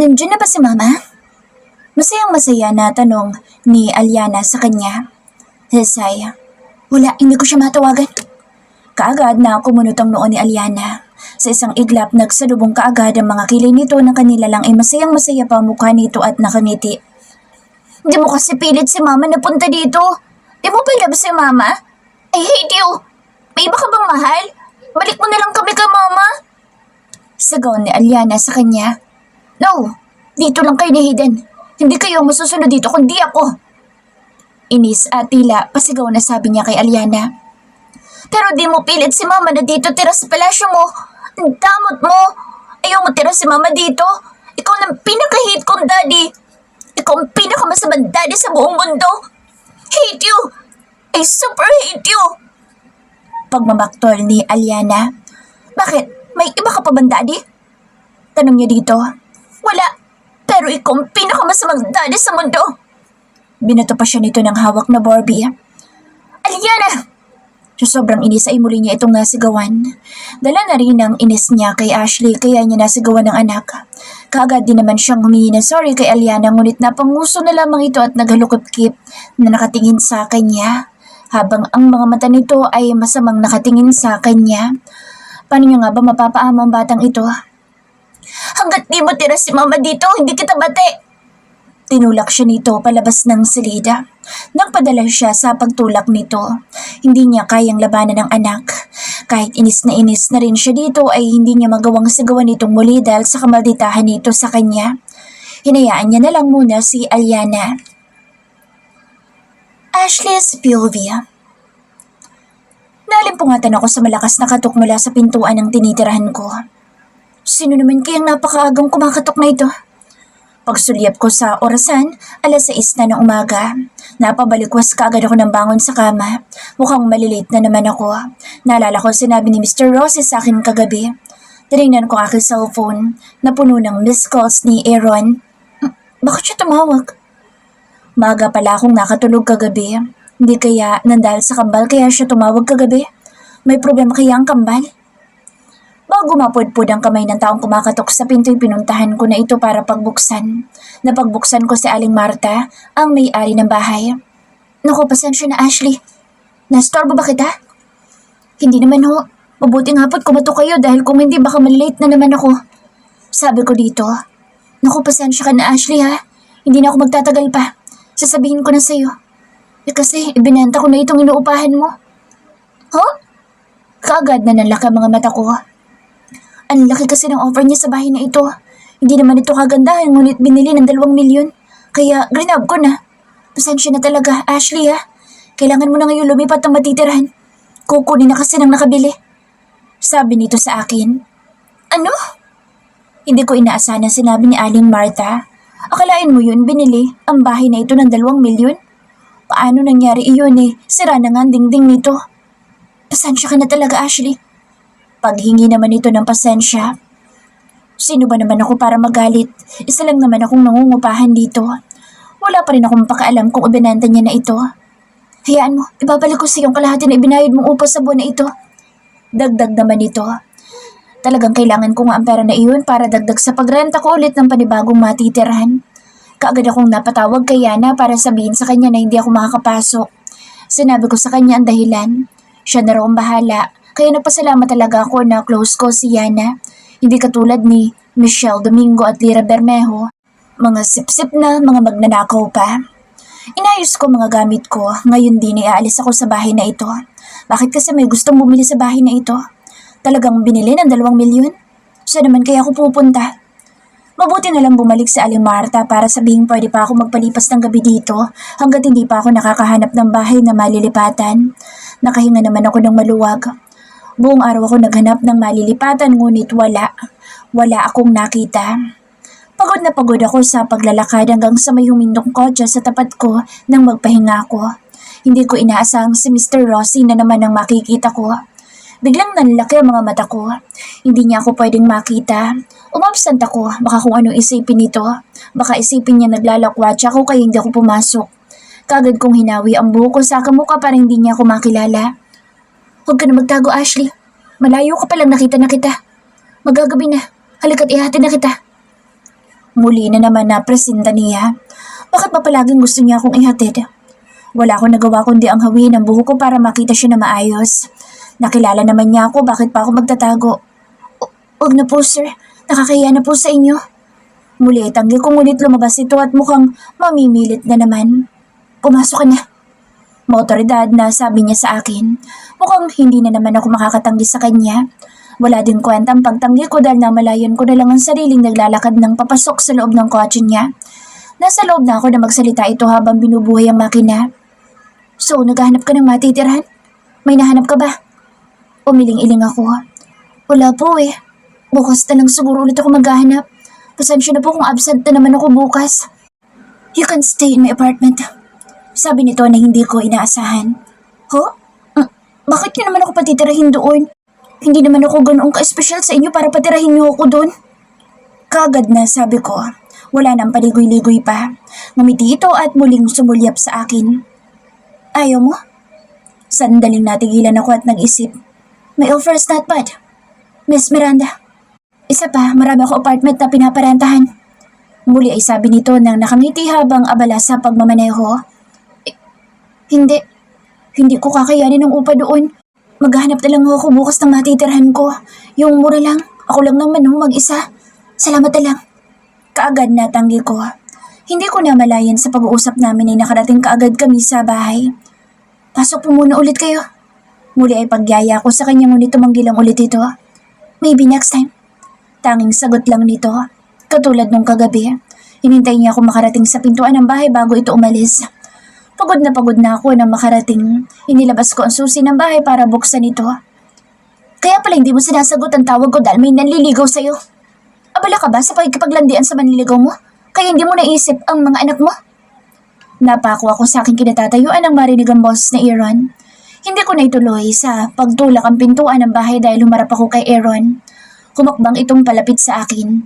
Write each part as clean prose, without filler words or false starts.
Nandiyan na ba si Mama? Masayang masaya na tanong ni Aliana sa kanya. Hesay, wala, hindi ko siya matawagan. Kaagad na kumunot ang noo ni Aliana. Sa isang iglap, nagsalubong kaagad ang mga kilay nito na kanila lang ay masayang masaya pa ang mukha nito at nakangiti. Di mo kasi pilit si Mama na punta dito. Di mo ba love si Mama? I hate you. May iba ka bang mahal? Balik mo na lang kami kay Mama. Sigaw ni Aliana sa kanya. No, dito lang kayo ni Hayden. Hindi kayo masusunod dito kundi ako. Inis at tila pasigaw na sabi niya kay Aliana. Pero di mo pilit si Mama na dito tira sa palasyo mo. Ang damot mo. Ayaw mo tira si Mama dito. Ikaw ang pinaka-hate kong daddy. Ikaw ang pinakamasamang daddy sa buong mundo. Hate you. I super hate you. Pagmamaktol ni Aliana. Bakit? May iba ka pa bang daddy? Tanong niya dito. Wala. Pero ikaw ang pinakamasamang daddy sa mundo. Binato pa siya nito ng hawak na Barbie. Aliana! Sa sobrang inis ay muli niya itong nasigawan. Dala na rin ang inis niya kay Ashley kaya niya nasigawan ng anak. Kaagad din naman siyang humingi ng sorry kay Aliana ngunit napanguso na lamang ito at naghalukot-kip na nakatingin sa kanya. Habang ang mga mata nito ay masamang nakatingin sa kanya. Paano niya nga ba mapapaamo ang batang ito? Hanggat di mo tira si Mama dito, hindi kita bate. Tinulak siya nito palabas ng silida. Nagpadala siya sa pagtulak nito. Hindi niya kayang labanan ng anak. Kahit inis na rin siya dito ay hindi niya magawang sigawan itong muli dahil sa kamalditahan nito sa kanya. Hinayaan niya na lang muna si Aliana. Ashley's POV. Nalimpungatan ako sa malakas na katok mula sa pintuan ng tinitirahan ko. Sino naman kayang napakaagang kumakatok na ito? Pagsulyap ko sa orasan, 6:00 na ng umaga. Napabalikwas kaagad ako ng bangon sa kama. Mukhang malilate na naman ako. Naalala ko sinabi ni Mr. Rossi sa akin kagabi. Tinignan ko aking cellphone na puno ng missed calls ni Aaron. Bakit siya tumawag? Maaga pala akong nakatulog kagabi. Hindi kaya nandahil sa kambal kaya siya tumawag kagabi? May problema kaya ang kambal? Bago mapudpud ang kamay ng taong kumakatok sa pinto'y pinuntahan ko na ito para pagbuksan. Napagbuksan ko si Aling Marta, ang may-ari ng bahay. Naku, pasensya na Ashley. Nastorbo ba kita? Hindi naman ho. Mabuting hapot kumatok kayo dahil kung hindi baka malilate na naman ako. Sabi ko dito. Naku, pasensya ka na Ashley ha. Hindi na ako magtatagal pa. Sasabihin ko na sa'yo. Kasi ibinenta ko na itong inuupahan mo. Huh? Kaagad na nanlaki ang mga mata ko. Ang laki kasi ng offer niya sa bahay na ito. Hindi naman ito kagandahan ngunit binili ng 2 milyon. Kaya grinab ko na. Pasensya na talaga, Ashley ha. Kailangan mo na ngayon lumipat ng matitirahan. Kukunin na kasi ng nakabili. Sabi nito sa akin. Ano? Hindi ko inaasahan na sinabi ni Aling Marta. Akalain mo yun, binili ang bahay na ito ng 2 milyon? Paano nangyari iyon eh? Sira na nga ang dingding nito. Pasensya ka na talaga, Ashley. Paghingi naman ito ng pasensya. Sino ba naman ako para magalit? Isa lang naman akong nangungupahan dito. Wala pa rin akong pakaalam kung ibinenta niya na ito. Hayaan mo, ibabalik ko sa iyong kalahati na ibinayad mong upa sa buwan na ito. Dagdag naman ito. Talagang kailangan ko nga ang pera na iyon para dagdag sa pagrenta ko ulit ng panibagong matitirahan. Kaagad akong napatawag kay Yana para sabihin sa kanya na hindi ako makakapasok. Sinabi ko sa kanya ang dahilan. Siya na raw ang bahala. Kaya nagpasalamat talaga ako na close ko si Yana. Hindi katulad ni Michelle Domingo at Lyra Bermejo. Mga sip-sip na, mga magnanakaw pa. Inayos ko mga gamit ko. Ngayon din ay aalis ako sa bahay na ito. Bakit kasi may gustong bumili sa bahay na ito? Talagang binili ng 2 milyon? Saan naman kaya ako pupunta? Mabuti na lang bumalik sa Aling Marta para sabihin pwede pa ako magpalipas ng gabi dito hanggat hindi pa ako nakakahanap ng bahay na malilipatan. Nakahinga naman ako ng maluwag. Buong araw ako naghanap ng malilipatan ngunit wala. Wala akong nakita. Pagod na pagod ako sa paglalakad hanggang sa may humindong kotse sa tapat ko nang magpahinga ako. Hindi ko inaasang si Mr. Rossi na naman ang makikita ko. Biglang nanlaki ang mga mata ko. Hindi niya ako pwedeng makita. Umabsent ako, baka kung ano isipin nito. Baka isipin niya naglalakwatsa ako kaya hindi ako pumasok. Kagad kong hinawi ang buhok ko sa kamukha para hindi niya ako makilala. Huwag ka na magtago, Ashley. Malayo ka palang nakita na kita. Magagabi na. Halika't ihatid na kita. Muli na naman na presenta niya. Bakit ba palaging gusto niya akong ihatid? Wala akong nagawa kundi ang hawin ang buhok ko para makita siya na maayos. Nakilala naman niya ako, bakit pa ako magtatago? Huwag na po sir, nakakahiya na po sa inyo. Muli ay tanggi ko ngunit lumabas ito at mukhang mamimilit na naman. Pumasok ka na. Maotoridad na sabi niya sa akin. Mukhang hindi na naman ako makakatanggi sa kanya. Wala din kwenta ang pagtanggi ko dahil namalayan ko na lang ang sariling naglalakad ng papasok sa loob ng kotse niya. Nasa loob na ako na magsalita ito habang binubuhay ang makina. So, naghahanap ka ng matitirhan? May nahanap ka ba? Umiling-iling ako. Wala po eh. Bukas na lang siguro ulit ako maghahanap. Pasensya na po kung absent na naman ako bukas. You can stay in my apartment. Sabi nito na hindi ko inaasahan. Ho? Bakit niyo naman ako patitirahin doon? Hindi naman ako ganoong ka-espesyal sa inyo para patirahin niyo ako doon. Kagad na sabi ko. Wala nang paligoy-ligoy pa. Ngumiti ito at muling sumulyap sa akin. Ayaw mo? Sandaling natigilan ako at nag-isip. My offer is not bad. Miss Miranda. Isa pa, marami ako apartment na pinaparentahan. Muli ay sabi nito nang nakangiti habang abala sa pagmamaneho. Hindi ko kakayanin ng upa doon. Maghahanap na lang ako bukas ng matitirhan ko. Yung mura lang, ako lang naman mag-isa. Salamat na lang. Kaagad na tanggi ko. Hindi ko na malayan sa pag-uusap namin ay nakarating kaagad kami sa bahay. Pasok po muna ulit kayo. Muli ay pagyaya ko sa kanya ngunit tumanggi lang ulit ito. Maybe next time. Tanging sagot lang nito. Katulad nung kagabi. Hinintay niya ako makarating sa pintuan ng bahay bago ito umalis. Pagod na ako nang makarating. Inilabas ko ang susi ng bahay para buksan ito. Kaya pala hindi mo sinasagot ang tawag ko dahil may nanliligaw sa'yo. Abala ka ba sa pagkipaglandian sa manliligaw mo? Kaya hindi mo naisip ang mga anak mo? Napako ako sa aking kinatatayuan nang marinig ang boses ni Aaron. Hindi ko na ituloy sa pagtulak ang pintuan ng bahay dahil humarap ako kay Aaron. Humakbang itong palapit sa akin.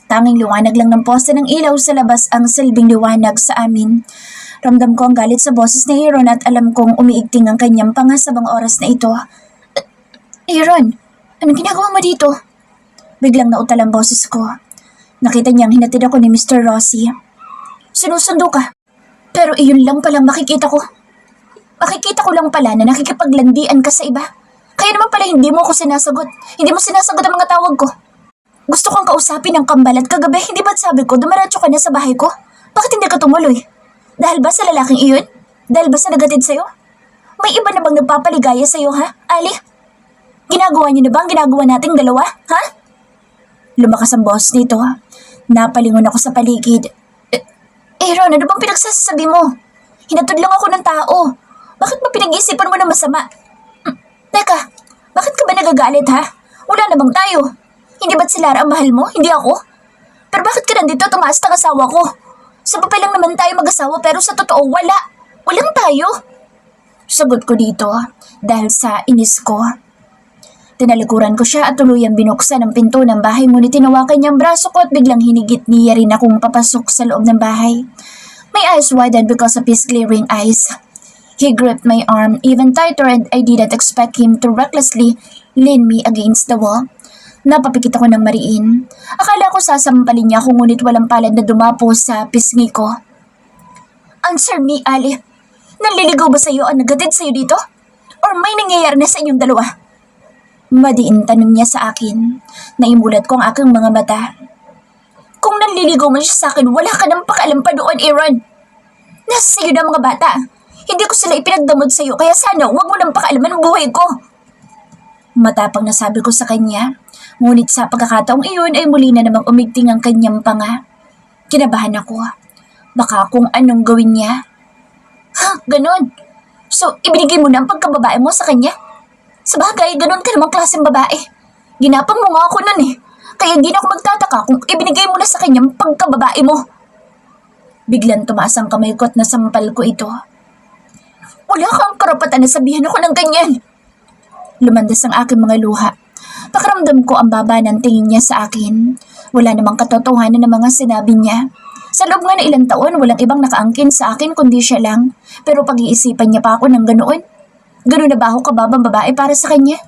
Tanging liwanag lang ng poste ng ilaw sa labas ang silbing liwanag sa amin. Ramdam ko ang galit sa boses ni Aaron at alam kong umiigting ang kanyang panga sa bang oras na ito. Aaron, anong ginagawa mo dito? Biglang nautal ang boses ko. Nakita niyang hinatid ako ni Mr. Rossi. Sinusundo ka. Pero iyon lang palang makikita ko. Makikita ko lang pala na nakikipaglandian ka sa iba. Kaya naman pala hindi mo ako sinasagot. Hindi mo sinasagot ang mga tawag ko. Gusto kong kausapin ng kambal at kagabi, hindi ba't sabi ko dumaratso ka na sa bahay ko? Bakit hindi ka tumuloy? Dahil ba sa lalaking iyon? Dahil ba sa nagatid sa'yo? May iba na bang nagpapaligaya sa'yo, ha, Ali? Ginagawa niyo na ba ang ginagawa nating dalawa, ha? Lumakas ang boss nito. Napalingon ako sa paligid. Aaron, ano bang pinagsasabi mo? Hinatod lang ako ng tao. Bakit mo pinag-iisipan mo na masama? Teka, bakit ka ba nagagalit, ha? Wala na bang tayo? Hindi ba't si Lara ang mahal mo? Hindi ako? Pero bakit ka nandito tumaas ng asawa ko? Sa papel lang naman tayo mag-asawa pero sa totoo wala. Walang tayo. Sagot ko dito dahil sa inis ko. Tinalikuran ko siya at tuluyang binuksan ang pinto ng bahay ngunit tinawakan niya ang braso ko at biglang hinigit niya rin akong papasok sa loob ng bahay. My eyes widened because of his glaring eyes. He gripped my arm even tighter and I didn't expect him to recklessly lean me against the wall. Napapikit ako ng mariin. Akala ko sasampalin niya ako ngunit walang palad na dumapo sa pisngi ko. Answer me, Ali. Nanliligaw ba sa'yo ang nagatid sa'yo dito? Or may nangyayari na sa inyong dalawa? Madiin tanong niya sa akin. Naimulat ko ang aking mga mata. Kung nanliligaw man siya sa akin, wala ka nang pakialam pa doon, Aaron. Nasa sa'yo na mga bata. Hindi ko sila ipinagdamod sa'yo kaya sana huwag mo nang pakialaman ang buhay ko. Matapang na sabi ko sa kanya. Ngunit sa pagkakataong iyon ay muli na namang umigting ang kanyang panga. Kinabahan ako. Baka kung anong gawin niya. Ha, ganon. So, ibinigay mo na ang pagkababae mo sa kanya? Sabagay, ganon ka namang klaseng babae. Ginapang mo nga ako nun eh. Kaya di na ako magtataka kung ibinigay mo na sa kanya ang pagkababae mo. Biglang tumaas ang kamay ko at nasampal ko ito. Wala kang karapatan na sabihan ako ng ganyan. Lumandas ang aking mga luha. Pakiramdam ko ang baba ng tingin niya sa akin. Wala namang katotohanan ng mga sinabi niya. Sa loob nga na ilang taon, walang ibang nakaangkin sa akin kundi siya lang. Pero pag-iisipan niya pa ako ng ganoon. Ganoon na ba ako kababang babae para sa kanya?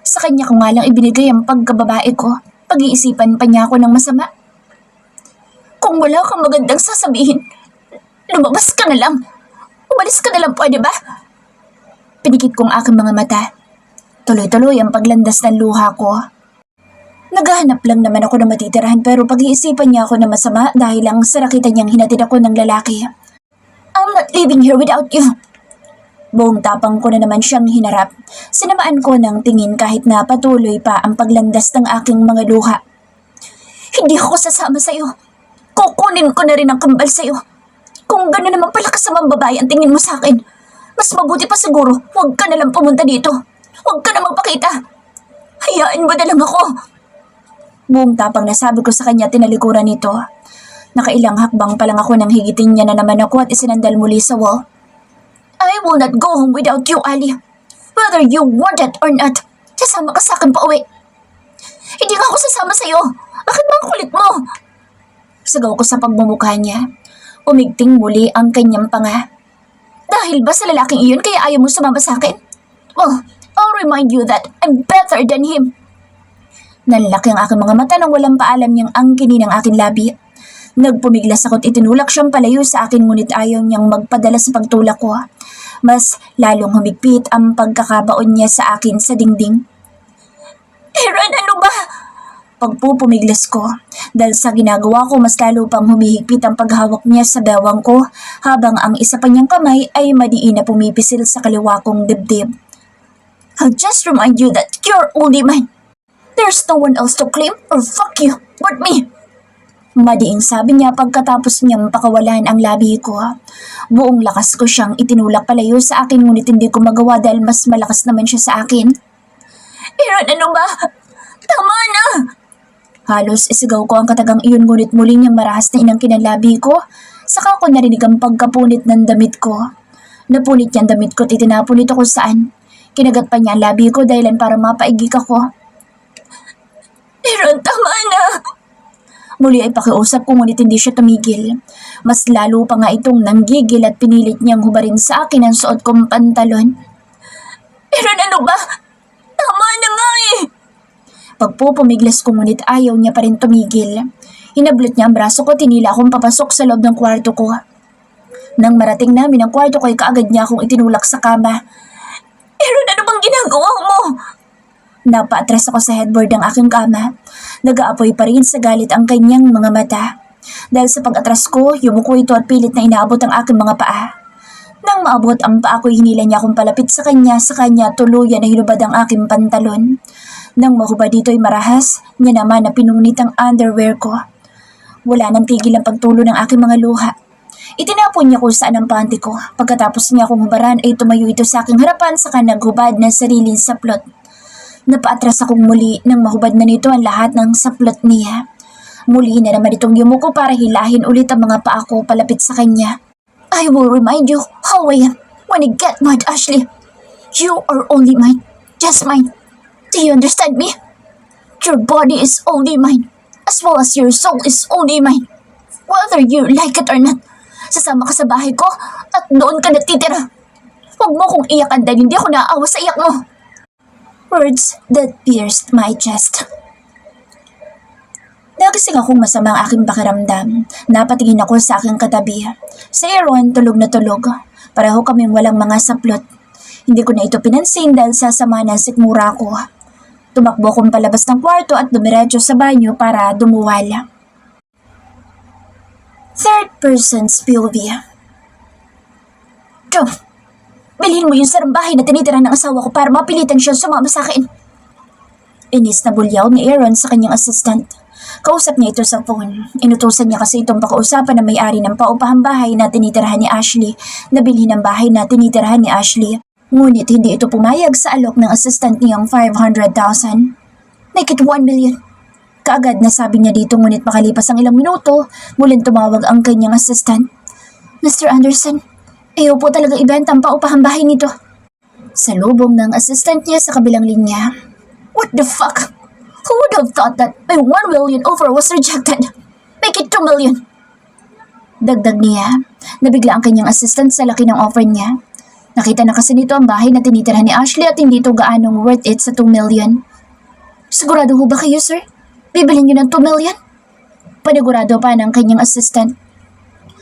Sa kanya ko nga lang ibinigay ang pagkababae ko. Pag-iisipan pa niya ako ng masama. Kung wala kang magandang sasabihin, lumabas ka na lang. Umalis ka na lang, pwede ba? Pinikit kong aking mga mata. Tuloy-tuloy ang paglandas ng luha ko. Naghahanap lang naman ako ng matitirahan pero pag-iisipan niya ako na masama dahil lang sa nakita niyang hinatid ako ng lalaki. I'm not living here without you. Buong tapang ko na naman siyang hinarap. Sinamaan ko ng tingin kahit na patuloy pa ang paglandas ng aking mga luha. Hindi ako sasama sa'yo. Kukunin ko na rin ang kambal sa'yo. Kung gano'n naman pala kasamang babae ang tingin mo sa akin, mas mabuti pa siguro huwag ka na lang pumunta dito. Huwag ka na magpakita. Hayaan mo na lang ako. Buong tapang nasabi ko sa kanya, tinalikuran nito. Nakailang hakbang pa lang ako nang higitin niya na naman ako at isinandal muli sa wall. I will not go home without you, Ali. Whether you want it or not, sasama ka sa akin pa uwi. Hindi nga ako sasama sa'yo. Bakit ba ang kulit mo? Sigaw ko sa pagmumukha niya. Umigting muli ang kanyang panga. Dahil ba sa lalaking iyon kaya ayaw mo sumama sa akin? Well, I'll remind you that I'm better than him. Nanlaki ang aking mga mata nang walang paalam niyang angkinin ang aking labi. Nagpumiglas ako't itinulak siyang palayo sa akin ngunit ayaw niyang magpadala sa pagtulak ko. Mas lalong humigpit ang pagkakabaon niya sa akin sa dingding. Aaron, ano ba? Pagpupumiglas ko. Dahil sa ginagawa ko mas lalo pang humihigpit ang paghawak niya sa bewang ko habang ang isa pa niyang kamay ay madiin na pumipisil sa kaliwa kong dibdib. I'll just remind you that you're only mine. There's no one else to claim or fuck you but me. Madiing sabi niya pagkatapos niyang pakawalan ang labi ko. Buong lakas ko siyang itinulak palayo sa akin ngunit hindi ko magawa dahil mas malakas naman siya sa akin. Aaron, ano ba? Tama na! Halos isigaw ko ang katagang iyon ngunit muli niyang marahas na inangkin ang labi ko. Saka ko narinig ang pagkapunit ng damit ko. Napunit niya ang damit ko at itinapon ito kung saan. Kinagat pa niya ang labi ko dahilan para mapaigik ako. Aaron, tama na! Muli ay pakiusap ko ngunit hindi siya tumigil. Mas lalo pa nga itong nanggigil at pinilit niyang hubarin sa akin ang suot kong pantalon. Aaron, ano ba? Tama na nga eh! Pagpupumiglas ko ngunit ayaw niya pa rin tumigil. Hinablot niya ang braso ko, tinila akong papasok sa loob ng kwarto ko. Nang marating namin ang kwarto ko ay kaagad niya akong itinulak sa kama. Aaron, ano bang ginagawa mo? Napaatras ako sa headboard ng aking kama. Nag-aapoy pa rin sa galit ang kanyang mga mata. Dahil sa pag-atras ko, yumuko ito at pilit na inaabot ang aking mga paa. Nang maabot ang paa ko, hinila niya akong palapit sa kanya tuluyan na hinubad ang aking pantalon. Nang mahubad dito ay marahas, niya naman na pinunit ang underwear ko. Wala nang tigil ang pagtulo ng aking mga luha. Itinapon niya kung saan ang panty ko. Pagkatapos niya akong hubaran ay tumayo ito sa aking harapan saka naghubad ng sariling saplot. Napaatras akong muli nang mahubad na nito ang lahat ng saplot niya. Muli na naman itong yumuko para hilahin ulit ang mga paa ko palapit sa kanya. I will remind you how I am when I get mad, Ashley. You are only mine, just mine. Do you understand me? Your body is only mine, as well as your soul is only mine. Whether you like it or not, sasama ka sa bahay ko at doon ka natitira. Huwag mo kong iyakan dahil hindi ako naaawa sa iyak mo. Words that pierced my chest. Nagising akong masama ang aking pakiramdam. Napatingin ako sa aking katabi. Si Aaron tulog na tulog. Pareho kaming walang mga saplot. Hindi ko na ito pinansin dahil sa sama ng sikmura ko. Tumakbo akong palabas ng kwarto at dumiretso sa banyo para dumuwala. Third person's POV. Joe, bilhin mo yung sarangbahay na tinitira ng asawa ko para mapilitan siya sumama sa akin. Inis na bulyaw ni Aaron sa kanyang assistant. Kausap niya ito sa phone. Inutusan niya kasi itong pakausapan na may-ari ng paupahang bahay na tinitirahan ni Ashley na bilhin ang bahay na tinitirahan ni Ashley. Ngunit hindi ito pumayag sa alok ng assistant niyang 500,000. Make it 1 million. Kaagad na sabi niya dito ngunit makalipas ang ilang minuto, muling tumawag ang kanyang assistant. Mr. Anderson, ayaw po talaga ibenta ang paupahang bahay nito. Sa lubong ng assistant niya sa kabilang linya. What the fuck? Who would have thought that my 1 million offer was rejected? Make it 2 million. Dagdag niya, nabigla ang kanyang assistant sa laki ng offer niya. Nakita na kasi nito ang bahay na tinitirahan ni Ashley at hindi ito gaanong worth it sa 2 million. Sigurado ho ba kayo, sir? Bibilhin niyo ng 2 million? Panigurado pa ng kanyang assistant.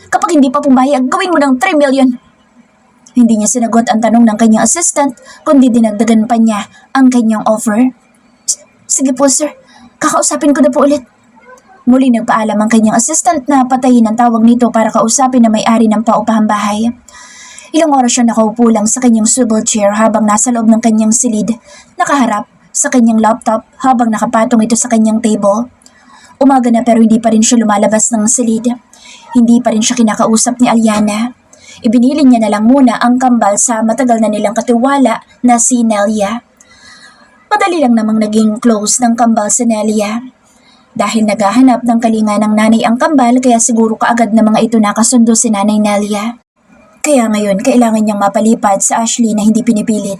Kapag hindi pa pumayag, gawin mo ng 3 million. Hindi niya sinagot ang tanong ng kanyang assistant, kundi dinagdagan pa niya ang kanyang offer. Sige po sir, kakausapin ko na po ulit. Muli nagpaalam ang kanyang assistant na patayin ang tawag nito para kausapin na may-ari ng paupahang bahay. Ilang oras siya nakaupo lang sa kanyang swivel chair habang nasa loob ng kanyang silid, nakaharap sa kanyang laptop habang nakapatong ito sa kanyang table. Umaga na pero hindi pa rin siya lumalabas ng silid. Hindi pa rin siya kinakausap ni Aliana. Ibinili niya na lang muna ang kambal sa matagal na nilang katiwala na si Nelia. Madali lang namang naging close ng kambal si Nelia. Dahil naghahanap ng kalinga ng nanay ang kambal kaya siguro kaagad na mga ito nakasundo si nanay Nelia. Kaya ngayon kailangan niyang mapalipad sa Ashley na hindi pinipilit.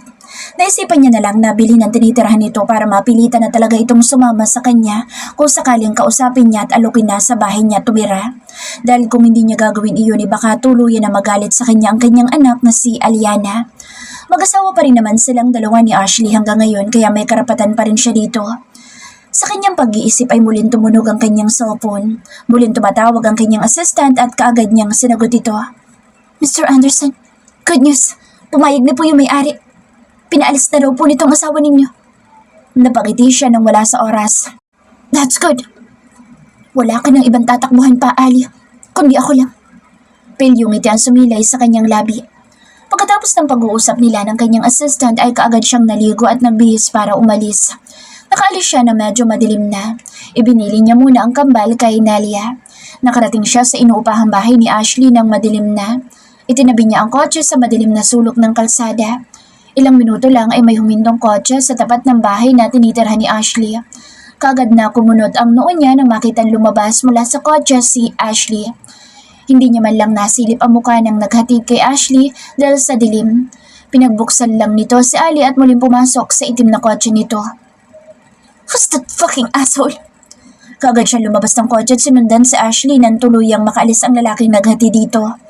Naisipan niya na lang na bilhin ang tinitirahan nito para mapilitan na talaga itong sumama sa kanya kung sakaling kausapin niya at alukin na sa bahay niya tumira. Dahil kung hindi niya gagawin iyon, baka tuluyan na magalit sa kanya ang kanyang anak na si Aliana. Mag-asawa pa rin naman silang dalawa ni Ashley hanggang ngayon kaya may karapatan pa rin siya dito. Sa kanyang pag-iisip ay muling tumunog ang kanyang cellphone. Muling tumatawag ang kanyang assistant at kaagad niyang sinagot ito. Mr. Anderson, good news. Pumayag na po yung may-ari. Pinaalis na raw po nitong asawa ninyo. Napangiti siya nang wala sa oras. That's good. Wala ka ng ibang tatakbuhan pa, Ali. Kundi ako lang. Pilyong ngiti ang sumilay sa kanyang labi. Pagkatapos ng pag-uusap nila ng kanyang assistant ay kaagad siyang naligo at nagbihis para umalis. Nakaalis siya na medyo madilim na. Ibinili niya muna ang kambal kay Nelia. Nakarating siya sa inuupahang bahay ni Ashley nang madilim na. Itinabi niya ang kotse sa madilim na sulok ng kalsada. Ilang minuto lang ay may humindong kotse sa tapat ng bahay na tinitirhan ni Ashley. Kagad na kumunod ang noo niya nang makitang lumabas mula sa kotse si Ashley. Hindi niya man lang nasilip ang mukha ng naghatid kay Ashley dahil sa dilim. Pinagbuksan lang nito si Ali at muling pumasok sa itim na kotse nito. Who's that fucking asshole? Kagad siya lumabas ng kotse at sinundan si Ashley nang tuluyang makaalis ang lalaking naghati dito.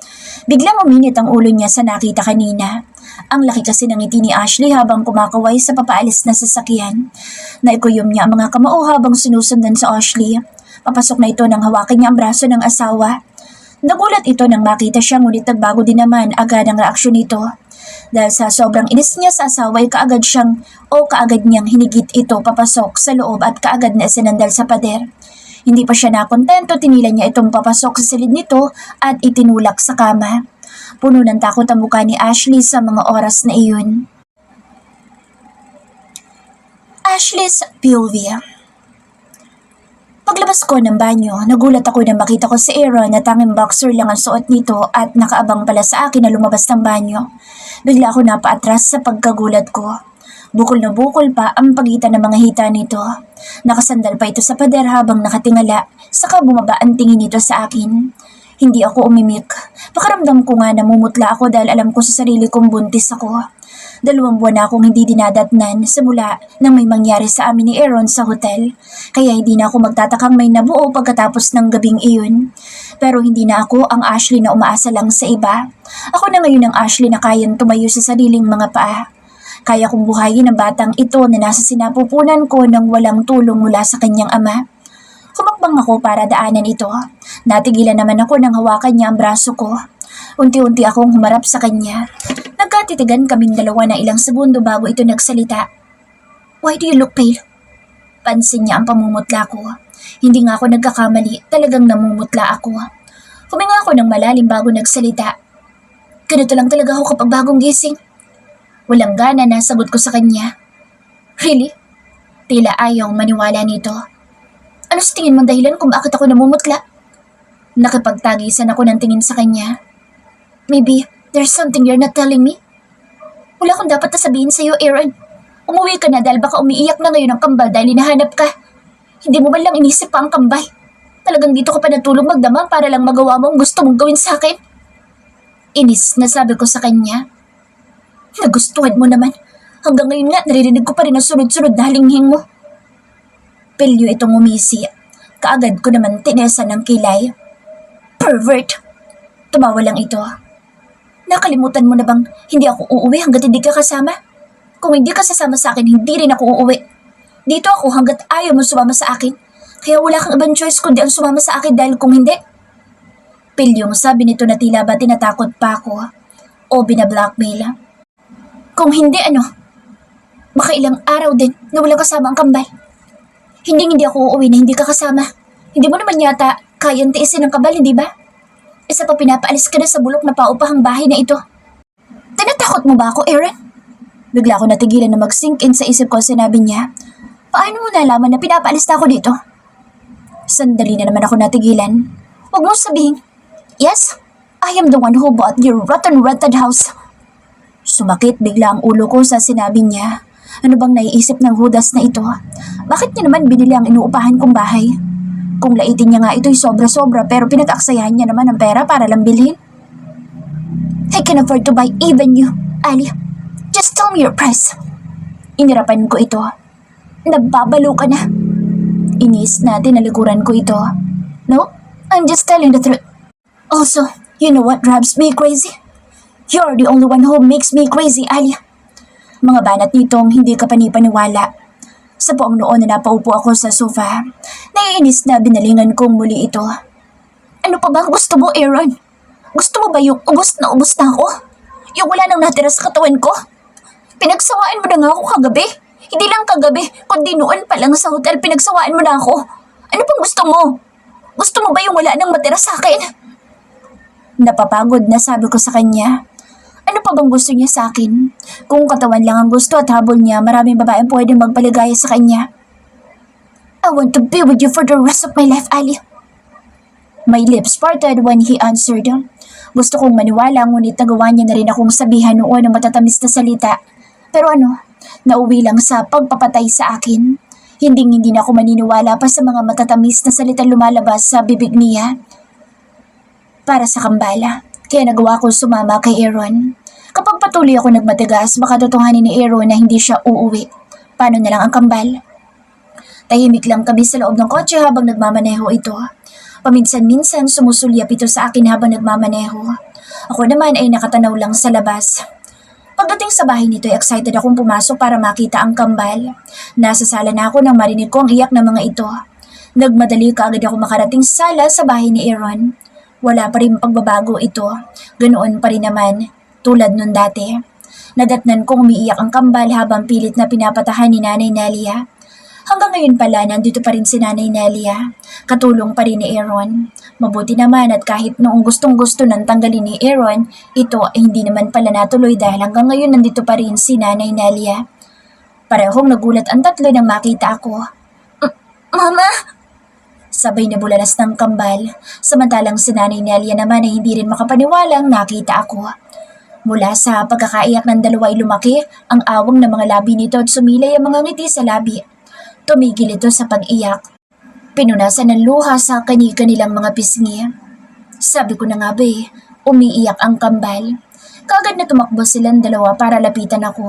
Biglang uminit ang ulo niya sa nakita kanina. Ang laki kasi ng ngiti ni Ashley habang kumakaway sa papaalis na sasakyan. Naikuyom niya ang mga kamao habang sinusundan sa Ashley. Papasok na ito nang hawakan niya ang braso ng asawa. Nagulat ito nang makita siya ngunit nagbago din naman agad ang reaksyon nito. Dahil sa sobrang inis niya sa asawa ay kaagad niyang hinigit ito papasok sa loob at kaagad na sinandal sa pader. Hindi pa siya nakontento, tinila niya itong papasok sa silid nito at itinulak sa kama. Puno ng takot ang mukha ni Ashley sa mga oras na iyon. Ashley's POV. Paglabas ko ng banyo, nagulat ako nang makita ko si Aaron na tanging boxer lang ang suot nito at nakaabang pala sa akin na lumabas ng banyo. Bigla ako napaatras sa pagkagulat ko. Bukol na bukol pa ang pagitan ng mga hita nito. Nakasandal pa ito sa pader habang nakatingala, saka bumaba ang tingin nito sa akin. Hindi ako umimik. Pakaramdam ko nga namumutla ako dahil alam ko sa sarili kong buntis ako. 2 buwan na akong hindi dinadatnan simula nang may mangyari sa amin ni Aaron sa hotel. Kaya hindi na ako magtatakang may nabuo pagkatapos ng gabing iyon. Pero hindi na ako ang Ashley na umaasa lang sa iba. Ako na ngayon ang Ashley na kayang tumayo sa sariling mga paa. Kaya kong buhayin ang batang ito na nasa sinapupunan ko nang walang tulong mula sa kanyang ama. Humakbang ako para daanan ito. Natigilan naman ako nang hawakan niya ang braso ko. Unti-unti akong humarap sa kanya. Nagkatitigan kaming dalawa na ilang segundo bago ito nagsalita. Why do you look pale? Pansin niya ang pamumutla ko. Hindi nga ako nagkakamali, talagang namumutla ako. Huminga ako ng malalim bago nagsalita. Ganito lang talaga ako kapag bagong gising. Walang gana na sagot ko sa kanya. Really? Tila ayaw maniwala nito. Ano sa tingin mong dahilan kung bakit ako namumutla? Nakipagtagisan ako ng tingin sa kanya. Maybe there's something you're not telling me? Wala akong dapat na sabihin sa'yo, Aaron. Umuwi ka na dahil baka umiiyak na ngayon ang kambal dahil hinahanap ka. Hindi mo man lang inisip pa ang kambal. Talagang dito ka pa natulog magdamag para lang magawa mo ang gusto mong gawin sa akin. Inis na sabi ko sa kanya. Nagustuhan mo naman. Hanggang ngayon nga naririnig ko pa rin ang sunod-sunod na halinghing mo. Pilyo itong umisi. Kaagad ko naman tinesan ng kilay. Pervert! Tumawa lang ito. Nakalimutan mo na bang hindi ako uuwi hanggat hindi ka kasama? Kung hindi ka sasama sa akin, hindi rin ako uuwi. Dito ako hanggat ayaw mo sumama sa akin. Kaya wala kang ibang choice kundi ang sumama sa akin dahil kung hindi, pilyong sabi nito na tila ba tinatakot pa ako o binablockmail. Kung hindi baka ilang araw din na walang kasama ang kambal. Hindi ako uuwi na hindi ka kasama. Hindi mo naman yata kayang tiisin ang kabal, hindi ba? Isa pa pinapaalis ka na sa bulok na paupahang bahay na ito. Tinatakot mo ba ako, Aaron? Bigla ako natigilan na mag-sink in sa isip ko, sinabi niya. Paano mo nalaman na pinapaalis na ako dito? Sandali na naman ako natigilan. Huwag mo sabihin, yes, I am the one who bought your rotten rented house. Sumakit bigla ang ulo ko sa sinabi niya. Ano bang naiisip ng hudas na ito? Bakit niya naman binili ang inuupahan kong bahay? Kung laitin niya nga ito'y sobra-sobra pero pinag-aksayahan niya naman ng pera para lang bilhin. I can afford to buy even you, Ali. Just tell me your price. Inirapan ko ito. Nababalo ka na. Inis na tinalikuran ko ito. No, I'm just telling the truth. Also, you know what drives me crazy? You're the only one who makes me crazy, Ali. Mga banat nitong hindi ka panipaniwala. Sa buong noon na napaupo ako sa sofa, naiinis na binalingan kong muli ito. Ano pa ba gusto mo, Aaron? Gusto mo ba yung ubos na ako? Yung wala nang natira sa katawan ko? Pinagsawaan mo na nga ako kagabi. Hindi lang kagabi, kundi noon pa lang sa hotel pinagsawaan mo na ako. Ano pang gusto mo? Gusto mo ba yung wala nang matira sa akin? Napapagod na sabi ko sa kanya. Ano pa bang gusto niya sa akin? Kung katawan lang ang gusto at habol niya, maraming babaeng pwedeng magpaligaya sa kanya. I want to be with you for the rest of my life, Ali. My lips parted when he answered. Gusto kong maniwala ngunit nagawa niya na rin akong sabihan noon ng matatamis na salita. Pero nauwi lang sa pagpapatay sa akin. Hindi na ako maniniwala pa sa mga matatamis na salita lumalabas sa bibig niya. Para sa kambala. Kaya nagawa ko sumama kay Aaron. Kapag patuloy ako nagmatigas, baka totohanin ni Aaron na hindi siya uuwi. Paano na lang ang kambal? Tahimik lang kami sa loob ng kotse habang nagmamaneho ito. Paminsan-minsan sumusulyap ito sa akin habang nagmamaneho. Ako naman ay nakatanaw lang sa labas. Pagdating sa bahay nito, excited akong pumasok para makita ang kambal. Nasa sala na ako nang marinig ko ang iyak ng mga ito. Nagmadali kaagad ako makarating sa sala sa bahay ni Aaron. Wala pa rin pagbabago ito. Ganoon pa rin naman, tulad nun dati. Nadatnan kong umiiyak ang kambal habang pilit na pinapatahan ni Nanay Nelia. Hanggang ngayon pala, nandito pa rin si Nanay Nelia. Katulong pa rin ni Aaron. Mabuti naman at kahit noong gustong-gusto nang tanggalin ni Aaron, ito ay hindi naman pala natuloy dahil hanggang ngayon nandito pa rin si Nanay Nelia. Parehong nagulat ang tatlo nang makita ako. Mama! Sabay na bulalas ng kambal, samantalang si Nanay Nelia naman ay hindi rin makapaniwalang nakita ako. Mula sa pagkakaiyak ng dalawa ay lumaki ang awang ng mga labi nito at sumilay ang mga ngiti sa labi. Tumigil ito sa pag-iyak. Pinunasan ng luha sa kani-kanilang mga pisngi. Sabi ko na nga ba umiiyak ang kambal. Kaagad na tumakbo silang dalawa para lapitan ako.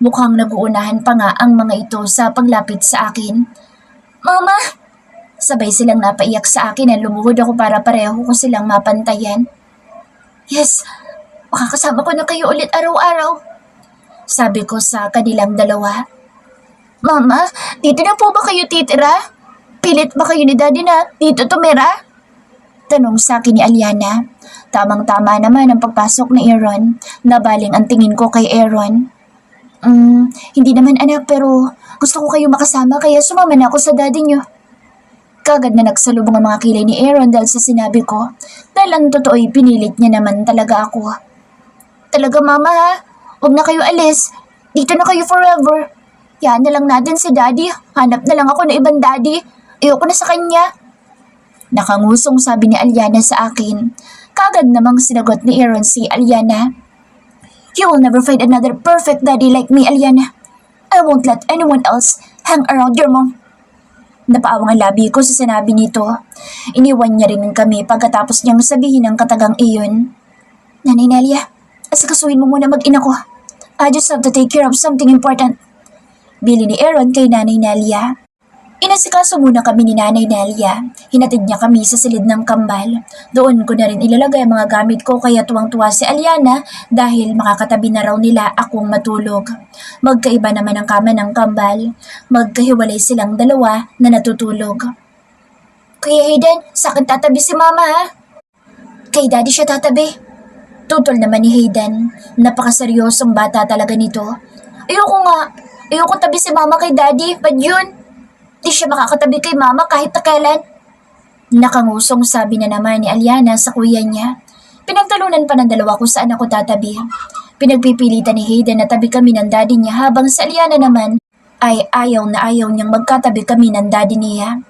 Mukhang nag-uunahan pa nga ang mga ito sa paglapit sa akin. Mama! Sabay silang napaiyak sa akin at lumuhod ako para pareho ko silang mapantayan. Yes, makakasama ko na kayo ulit araw-araw. Sabi ko sa kanilang dalawa. Mama, dito na po ba kayo titira? Pilit ba kayo ni Daddy na dito tumira? Tanong sa akin ni Aliana. Tamang-tama naman ang pagpasok ni Aaron. Nabaling ang tingin ko kay Aaron. Hindi naman anak pero gusto ko kayo makasama kaya sumama na ako sa daddy niyo. Kagad na nagsalubong ang mga kilay ni Aaron dahil sa sinabi ko. Dahil ang totoo'y pinilit niya naman talaga ako. Talaga mama ha? Huwag na kayo alis. Dito na kayo forever. Yan na lang natin si daddy. Hanap na lang ako ng ibang daddy. Ayoko na sa kanya. Nakangusong sabi ni Aliana sa akin. Kagad namang sinagot ni Aaron si Aliana. You will never find another perfect daddy like me, Aliana. I won't let anyone else hang around your mom. Napaawang ang labi ko sa sinabi nito. Iniwan niya rin kami pagkatapos niyang sabihin ang katagang iyon. Nanay Nelia, asikasuhin mo muna mag-ina ko. I just have to take care of something important. Bili ni Aaron kay Nanay Nelia. Inasikaso muna kami ni Nanay Nelia. Hinatid niya kami sa silid ng kambal. Doon ko na rin ilalagay ang mga gamit ko kaya tuwang-tuwa si Aliana dahil makakatabi na raw nila akong matulog. Magkaiba naman ang kama ng kambal. Magkahiwalay silang dalawa na natutulog. Kuya Hayden, sa akin tatabi si Mama ha? Kay Daddy siya tatabi. Tutol naman ni Hayden. Napakaseryosong bata talaga nito. Ayoko nga. Ayoko tabi si Mama kay Daddy. Ba't yun? Di siya makakatabi kay Mama kahit na kailan. Nakangusong sabi na naman ni Aliana sa kuya niya. Pinagtalunan pa ng dalawa kung saan ako tatabi. Pinagpipilitan ni Hayden na tabi kami ng daddy niya habang sa Aliana naman ay ayaw na ayaw niyang magkatabi kami ng daddy niya.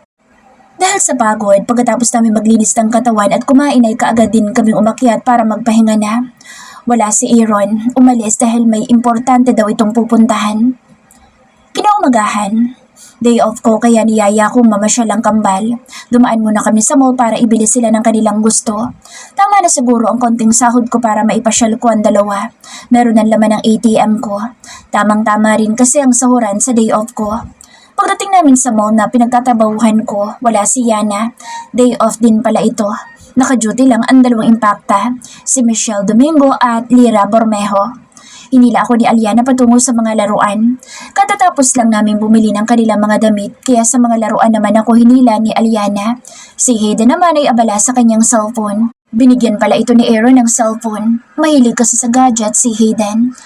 Dahil sa pagod, pagkatapos namin maglinis ng katawan at kumain ay kaagad din kaming umakyat para magpahinga na. Wala si Aaron, umalis dahil may importante daw itong pupuntahan. Kinaumagahan, day off ko kaya niyaya kong mamasyal ang kambal. Dumaan muna kami sa mall para ibili sila ng kanilang gusto. Tama na siguro ang konting sahod ko para maipasyal ko ang dalawa. Meron ng laman ng ATM ko. Tamang-tama rin kasi ang sahuran sa day off ko. Pagdating namin sa mall na pinagtatabahuhan ko, wala si Yana. Day off din pala ito. Naka-duty lang ang dalawang impacta, si Michelle Domingo at Lyra Bormejo. Hinila ako ni Aliana patungo sa mga laruan. Katatapos lang namin bumili ng kanilang mga damit, kaya sa mga laruan naman ako hinila ni Aliana. Si Hayden naman ay abala sa kanyang cellphone. Binigyan pala ito ni Aaron ng cellphone. Mahilig kasi sa gadget si Hayden.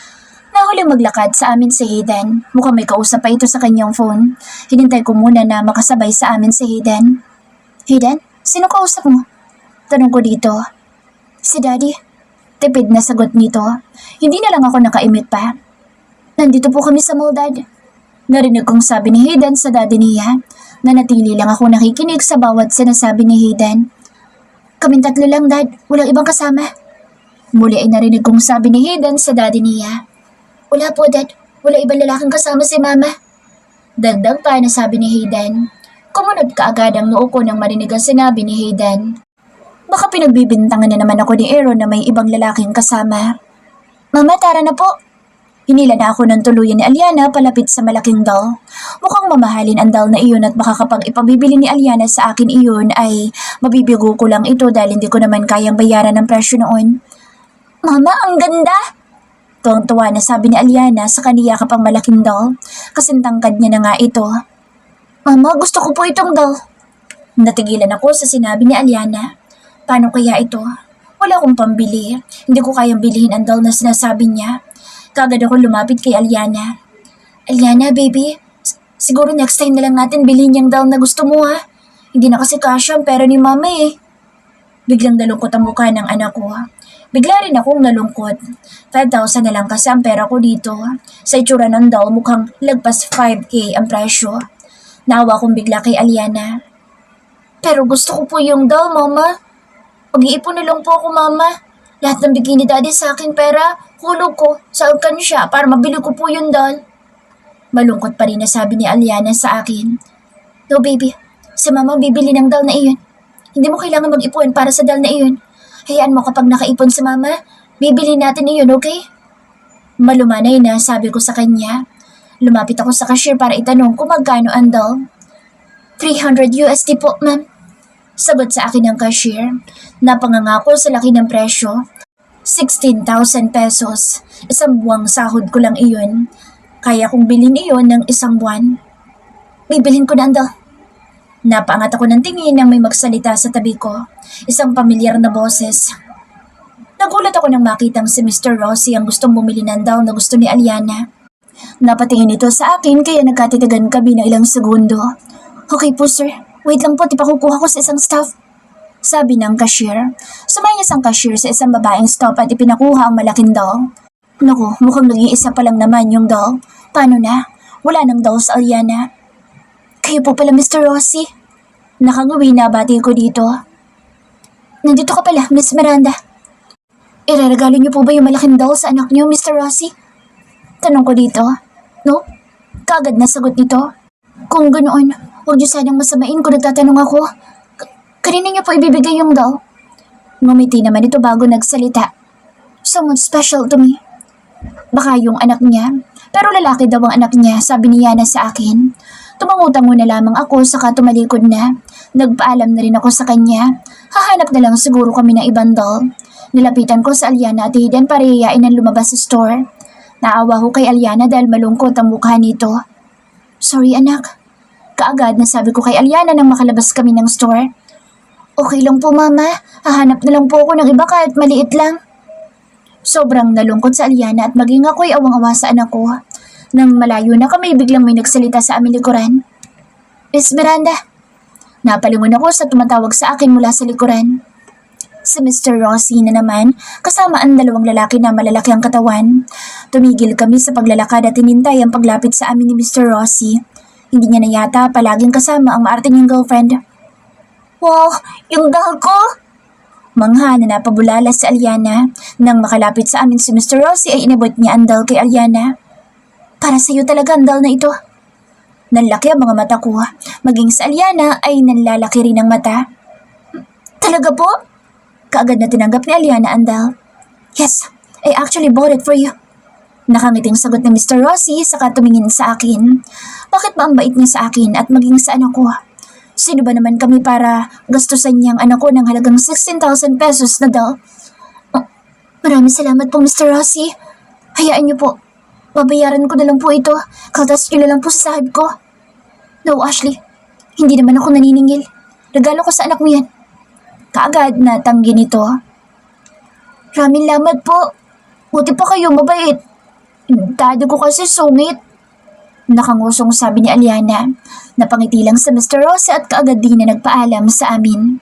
Nahuling maglakad sa amin si Hayden. Mukhang may kausap pa ito sa kanyang phone. Hinintay ko muna na makasabay sa amin si Hayden. Hayden, sino kausap mo? Tanong ko dito. Si Daddy. Tipid na sagot nito. Hindi na lang ako nakaimit pa. Nandito po kami sa mall, Dad. Narinig kong sabi ni Hayden sa daddy niya. Nanatili lang ako nakikinig sa bawat sinasabi ni Hayden. Kaming tatlo lang, Dad. Walang ibang kasama. Muli ay narinig kong sabi ni Hayden sa daddy niya. Wala po, Dad. Wala ibang lalaking kasama si Mama. Dagdag pa na sabi ni Hayden. Kumunod kaagad ang noo ko nang marinig ang sinabi ni Hayden. Baka pinagbibintangan na naman ako ni Aaron na may ibang lalaking kasama. Mama, tara na po. Hinila na ako ng tuluyan ni Aliana palapit sa malaking doll. Mukhang mamahalin ang doll na iyon at baka kapag ipabibili ni Aliana sa akin iyon ay mabibigo ko lang ito dahil hindi ko naman kayang bayaran ng presyo noon. Mama, ang ganda! Tuwang-tuwa na sabi ni Aliana sa kaniya kapang malaking doll. Kasintangkad niya na nga ito. Mama, gusto ko po itong doll. Natigilan ako sa sinabi ni Aliana. Paano kaya ito? Wala akong pambili. Hindi ko kayang bilhin ang doll na sinasabi niya. Kagad ako lumapit kay Aliana. Aliana, baby, siguro next time na lang natin bilhin yung doll na gusto mo ha. Hindi na kasi kasya ang pera ni Mama eh. Biglang nalungkot ang mukha ng anak ko. Bigla rin akong nalungkot. 5,000 na lang kasi ang pera ko dito. Sa itsura ng doll mukhang lagpas 5K ang presyo. Naawa akong bigla kay Aliana. Pero gusto ko po yung doll, Mama. Pag-iipon na lang po ako, Mama. Lahat ng bigay ni Daddy sa akin pera, hulog ko sa alkansya para mabili ko po yung doll. Malungkot pa rin na sabi ni Aliana sa akin. No, baby. Si Mama bibili ng doll na iyon. Hindi mo kailangan mag-ipon para sa doll na iyon. Hayaan mo kapag nakaipon si Mama, bibili natin iyon, okay? Malumanay na sabi ko sa kanya. Lumapit ako sa cashier para itanong kung magkano ang doll. $300 po, ma'am. Sagot sa akin ng cashier. Napangangako sa laki ng presyo. 16,000 pesos. Isang buwang sahod ko lang iyon. Kaya kong bilhin iyon ng isang buwan. Bibilhin ko na ang doll. Napaangat ako ng tingin nang may magsalita sa tabi ko. Isang pamilyar na boses. Nagulat ako nang makitang si Mr. Rossi ang gustong bumili ng doll na gusto ni Aliana. Napatingin ito sa akin kaya nagkatitigan kami ng ilang segundo. Okay po sir, wait lang po, ipakukuha ko sa isang staff. Sabi ng cashier. Sumayas ang cashier sa isang babaeng stop at ipinakuha ang malaking doll. Naku, mukhang nag-iisa pa lang naman yung doll. Paano na? Wala nang doll sa Aliana. Kayo po pala Mr. Rossi. Nakangawin na bati ko dito. Nandito ka pala, Miss Miranda. Ireregalo niyo po ba yung malaking doll sa anak niyo, Mr. Rossi? Tanong ko dito. No? Kagad na sagot nito. Kung ganoon, huwag niyo sanang masamain kung nagtatanong ako. Kanina niyo po ibibigay yung doll? Ngumiti naman ito bago nagsalita. Someone special to me. Baka yung anak niya. Pero lalaki daw ang anak niya, sabi ni Yana sa akin. Tumangutang na lamang ako saka tumalikod na. Nagpaalam na rin ako sa kanya. Hahanap na lang siguro kami ng ibang doll. Nilapitan ko sa Aliana at Hayden para iyayain ang lumabas sa store. Naawa ko kay Aliana dahil malungkot ang mukha nito. Sorry anak. Kaagad na sabi ko kay Aliana nang makalabas kami ng store. Okay lang po mama, hahanap na lang po ako ng iba kahit maliit lang. Sobrang nalungkot sa Aliana at maging ako'y awang-awa sa anak ko. Nang malayo na kami, biglang may nagsalita sa aming likuran. Miss Miranda. Napalingon ako sa tumatawag sa akin mula sa likuran. Si Mr. Rossi na naman, kasama ang dalawang lalaki na malalaki ang katawan. Tumigil kami sa paglalakad at hinintay ang paglapit sa amin ni Mr. Rossi. Hindi niya na yata palaging kasama ang maarte niyang girlfriend. Wow, yung doll ko! Mangha na napabulala si Aliana. Nang makalapit sa amin si Mr. Rossi ay inabot niya ang doll kay Aliana. Para sa iyo talaga ang doll na ito. Nanlaki ang mga mata ko. Maging sa Aliana ay nanlalaki rin ang mata. Talaga po? Kaagad na tinanggap ni Aliana ang doll. Yes, I actually bought it for you. Nakangiting sagot ni Mr. Rossi saka tumingin sa akin. Bakit ba ang bait niya sa akin at maging sa anak ko? Sino ba naman kami para gastusan niyang anak ko ng halagang 16,000 pesos na doll? Oh, maraming salamat po Mr. Rossi. Hayaan niyo po. Babayaran ko na lang po ito. Kaltas niyo na lang po sa sahib ko. No, Ashley. Hindi naman ako naniningil. Regalo ko sa anak mo yan. Kaagad na tanggi nito. Maraming salamat po. Buti pa kayo, mabait. Dado ko kasi sungit. Nakangusong sabi ni Aliana. Napangiti lang sa Mr. Rossi at kaagad din na nagpaalam sa amin.